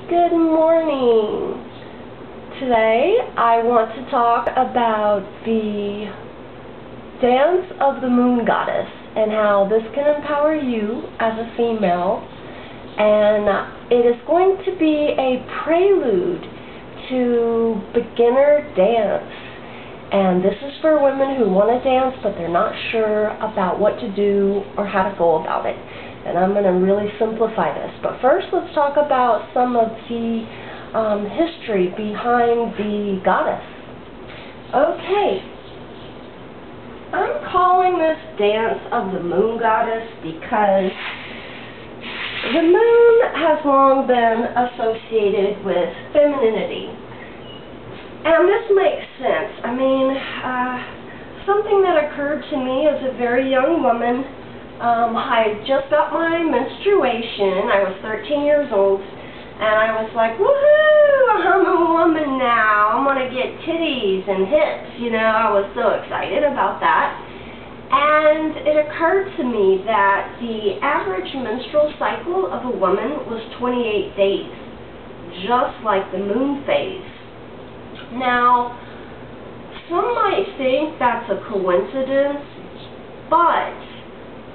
Good morning. Today I want to talk about the dance of the moon goddess and how this can empower you as a female, and it is going to be a prelude to beginner dance. And this is for women who want to dance but they're not sure about what to do or how to go about it. And I'm going to really simplify this. But first, let's talk about some of the history behind the goddess. Okay. I'm calling this dance of the moon goddess because the moon has long been associated with femininity. And this makes sense. I mean, something that occurred to me as a very young woman. I just got my menstruation. I was 13 years old, and I was like, woohoo, I'm a woman now. I'm going to get titties and hips. You know, I was so excited about that. And it occurred to me that the average menstrual cycle of a woman was 28 days, just like the moon phase. Now, some might think that's a coincidence, but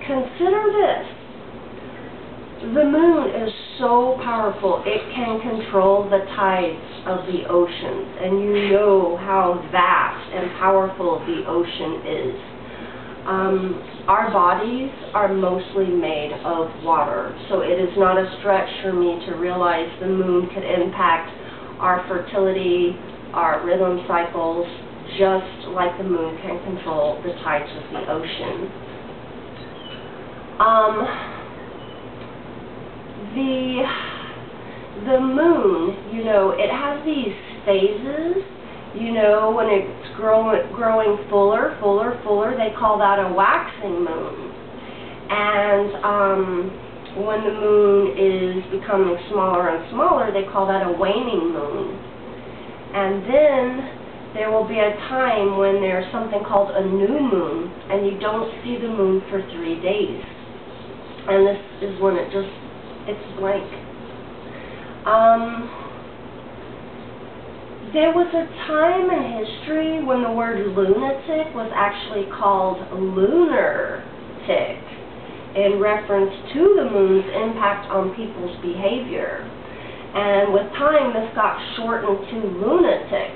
consider this. The moon is so powerful, it can control the tides of the oceans, and you know how vast and powerful the ocean is. Our bodies are mostly made of water, so it is not a stretch for me to realize the moon could impact our fertility, our rhythm cycles, just like the moon can control the tides of the ocean. The moon, you know, it has these phases. You know, when it's growing fuller, they call that a waxing moon. And when the moon is becoming smaller and smaller, they call that a waning moon. And then there will be a time when there's something called a new moon, and you don't see the moon for 3 days. And this is when it's blank. There was a time in history when the word lunatic was actually called lunartic, in reference to the moon's impact on people's behavior. And with time, this got shortened to lunatic.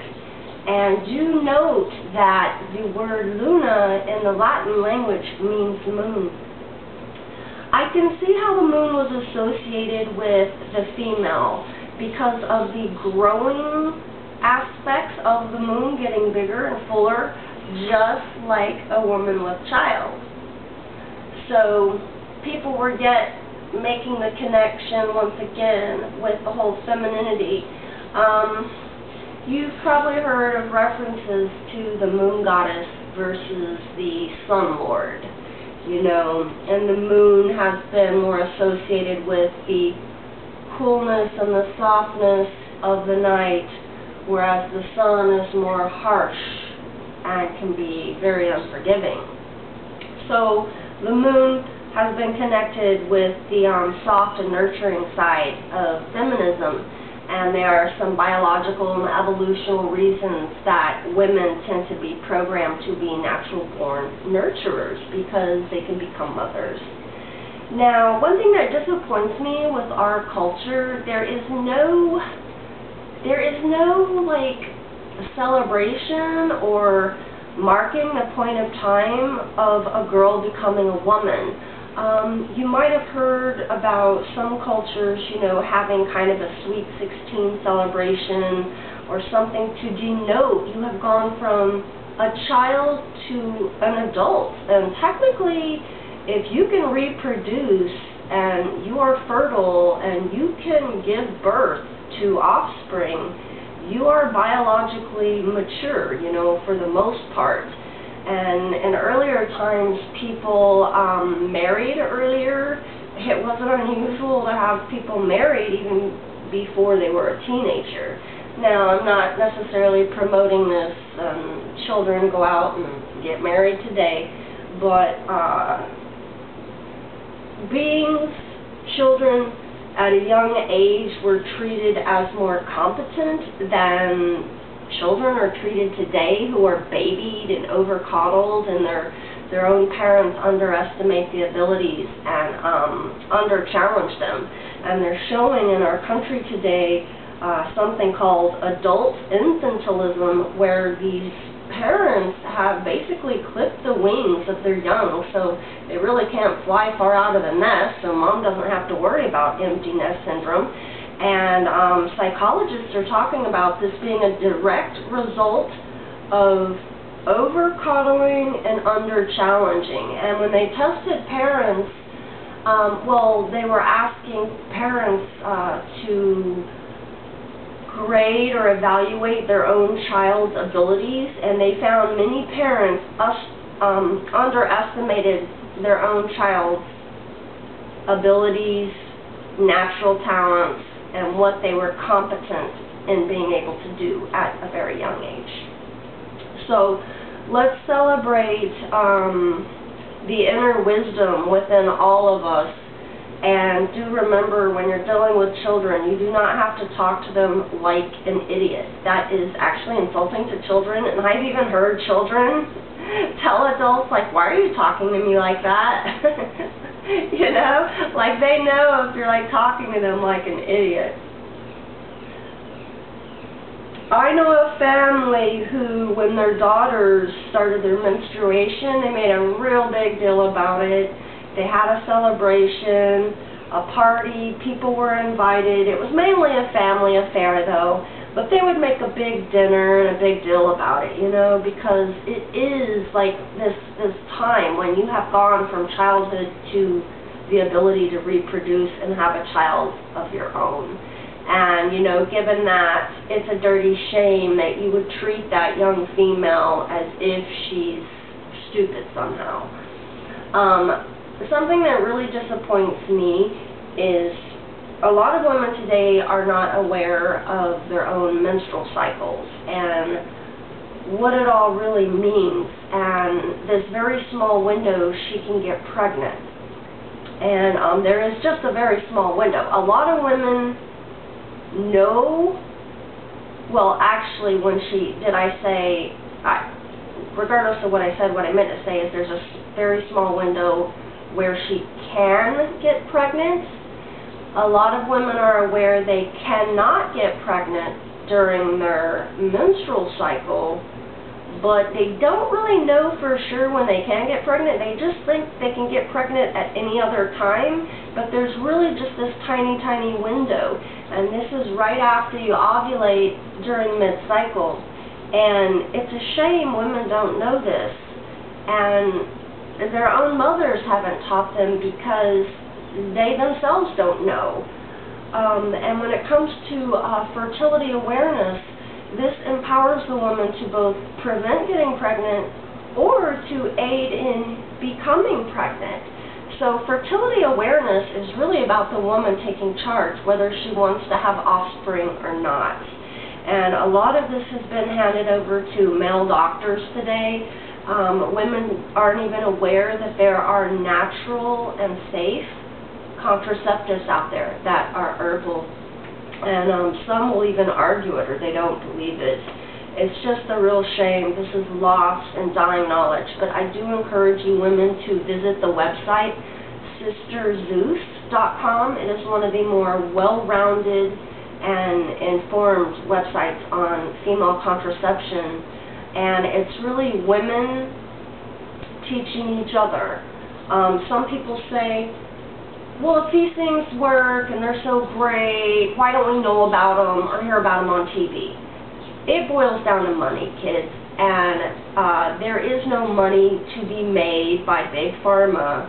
And do note that the word luna in the Latin language means moon. I can see how the moon was associated with the female because of the growing aspects of the moon getting bigger and fuller, just like a woman with child. So people were making the connection once again with the whole femininity. You've probably heard of references to the moon goddess versus the sun lord. You know, and the moon has been more associated with the coolness and the softness of the night, whereas the sun is more harsh and can be very unforgiving. So the moon has been connected with the soft and nurturing side of feminism, and there are some biological and evolutional reasons that women tend to be programmed to be natural-born nurturers because they can become mothers. Now, one thing that disappoints me with our culture, there is no like celebration or marking the point of time of a girl becoming a woman. You might have heard about some cultures, you know, having kind of a Sweet 16 celebration or something to denote you have gone from a child to an adult. And technically, if you can reproduce and you are fertile and you can give birth to offspring, you are biologically mature, you know, for the most part. And in earlier times, people married earlier. It wasn't unusual to have people married even before they were a teenager. Now, I'm not necessarily promoting this. Children go out and get married today, but beings, children, at a young age were treated as more competent than children are treated today, who are babied and over-coddled, and their own parents underestimate the abilities and under-challenge them. And they're showing in our country today something called adult infantilism, where these parents have basically clipped the wings of their young, so they really can't fly far out of the nest, so mom doesn't have to worry about empty nest syndrome. And psychologists are talking about this being a direct result of over-coddling and under-challenging. And when they tested parents, they were asking parents to grade or evaluate their own child's abilities, and they found many parents underestimated their own child's abilities, natural talents, and what they were competent in being able to do at a very young age. So let's celebrate the inner wisdom within all of us. And do remember, when you're dealing with children, you do not have to talk to them like an idiot. That is actually insulting to children, and I've even heard children tell adults, like, why are you talking to me like that? You know, like they know if you're like talking to them like an idiot. I know a family who, when their daughters started their menstruation, they made a real big deal about it. They had a celebration, a party, people were invited. It was mainly a family affair though, but they would make a big dinner and a big deal about it, you know, because it is like this time when you have gone from childhood to the ability to reproduce and have a child of your own. And, you know, given that it's a dirty shame that you would treat that young female as if she's stupid somehow. Something that really disappoints me is a lot of women today are not aware of their own menstrual cycles and what it all really means. And this very small window, she can get pregnant. And there is just a very small window. A lot of women know, well, actually, regardless of what I said, what I meant to say is there's a very small window where she can get pregnant. A lot of women are aware they cannot get pregnant during their menstrual cycle, but they don't really know for sure when they can get pregnant. They just think they can get pregnant at any other time, but there's really just this tiny, tiny window, and this is right after you ovulate during mid-cycle. And it's a shame women don't know this, and their own mothers haven't taught them because they themselves don't know. And when it comes to fertility awareness, this empowers the woman to both prevent getting pregnant or to aid in becoming pregnant. So fertility awareness is really about the woman taking charge, whether she wants to have offspring or not. And a lot of this has been handed over to male doctors today. Women aren't even aware that there are natural and safe contraceptives out there that are herbal. And some will even argue it, or they don't believe it. It's just a real shame. This is lost and dying knowledge. But I do encourage you women to visit the website, sisterzeus.com. It is one of the more well-rounded and informed websites on female contraception. And it's really women teaching each other. Some people say, well, if these things work and they're so great, why don't we know about them or hear about them on TV? It boils down to money, kids. And there is no money to be made by Big Pharma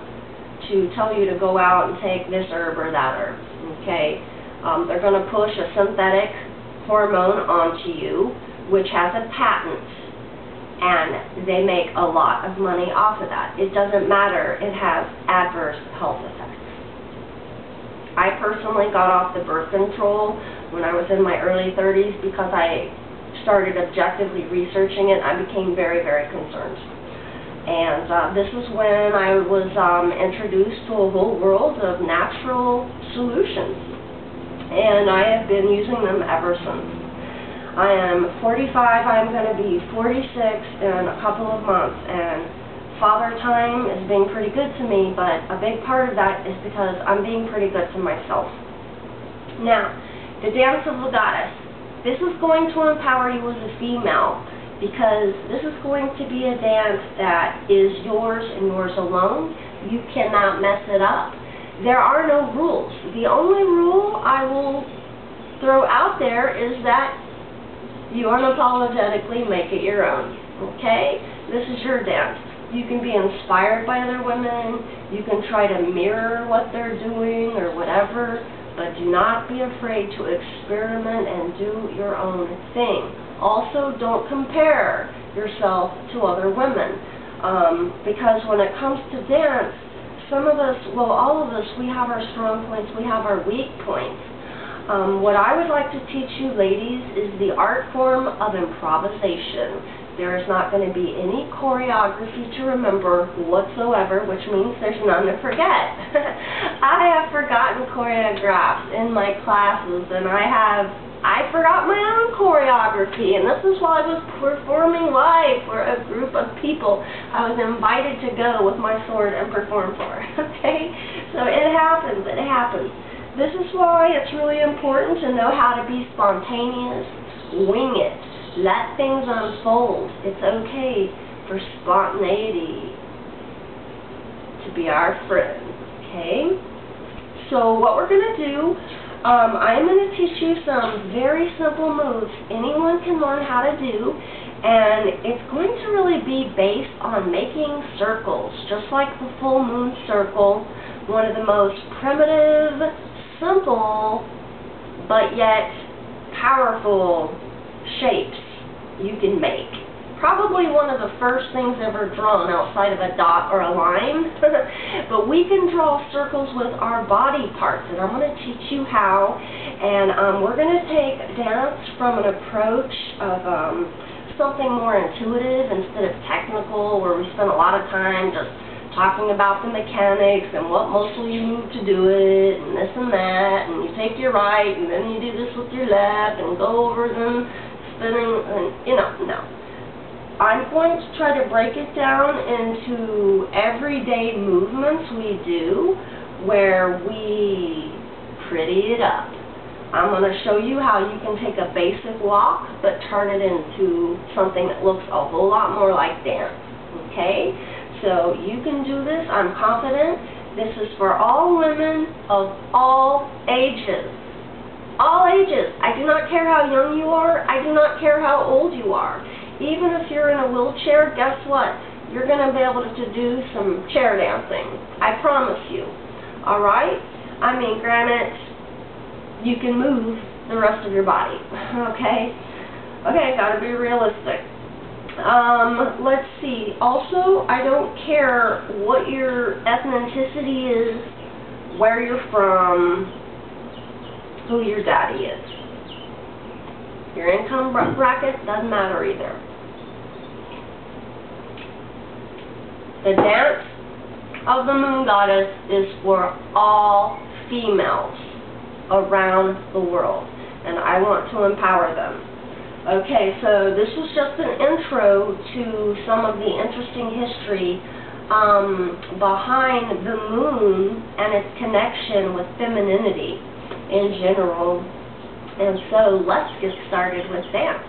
to tell you to go out and take this herb or that herb. Okay? They're going to push a synthetic hormone onto you, which has a patent. And they make a lot of money off of that. It doesn't matter. It has adverse health effects. I personally got off the birth control when I was in my early 30s because I started objectively researching it. I became very, very concerned. And this is when I was introduced to a whole world of natural solutions. and I have been using them ever since. I am 45, I'm going to be 46 in a couple of months, and father time is being pretty good to me, but a big part of that is because I'm being pretty good to myself. Now, the dance of the goddess. This is going to empower you as a female, because this is going to be a dance that is yours and yours alone. You cannot mess it up. There are no rules. The only rule I will throw out there is that you unapologetically make it your own. Okay? This is your dance. You can be inspired by other women. You can try to mirror what they're doing or whatever, but do not be afraid to experiment and do your own thing. Also, don't compare yourself to other women, because when it comes to dance, some of us, well, all of us, we have our strong points, we have our weak points. What I would like to teach you ladies is the art form of improvisation. There is not going to be any choreography to remember whatsoever, which means there's none to forget. I have forgotten choreographs in my classes, and I forgot my own choreography, and this is while I was performing live for a group of people I was invited to go with my sword and perform for. Okay? So it happens, it happens. This is why it's really important to know how to be spontaneous, wing it. Let things unfold. It's okay for spontaneity to be our friend, okay? So what we're going to do, I'm going to teach you some very simple moves anyone can learn how to do, and it's going to really be based on making circles, just like the full moon circle, one of the most primitive, simple, but yet powerful shapes you can make. Probably one of the first things ever drawn outside of a dot or a line. But we can draw circles with our body parts, and I'm going to teach you how. And we're going to take dance from an approach of something more intuitive instead of technical, where we spend a lot of time just talking about the mechanics and what muscle you move to do it, and this and that, and you take your right, and then you do this with your left, and go over them, spinning, and, you know, no. I'm going to try to break it down into everyday movements we do, where we pretty it up. I'm going to show you how you can take a basic walk, but turn it into something that looks a whole lot more like dance, okay? So you can do this, I'm confident. This is for all women of all ages. All ages. I do not care how young you are. I do not care how old you are. Even if you're in a wheelchair, guess what? You're going to be able to do some chair dancing. I promise you. Alright? I mean, granted, you can move the rest of your body. Okay? Okay, gotta be realistic. Let's see. Also, I don't care what your ethnicity is, where you're from, who your daddy is. Your income bracket doesn't matter either. The dance of the moon goddess is for all females around the world, and I want to empower them. Okay, so this was just an intro to some of the interesting history behind the moon and its connection with femininity in general. And so let's get started with dance.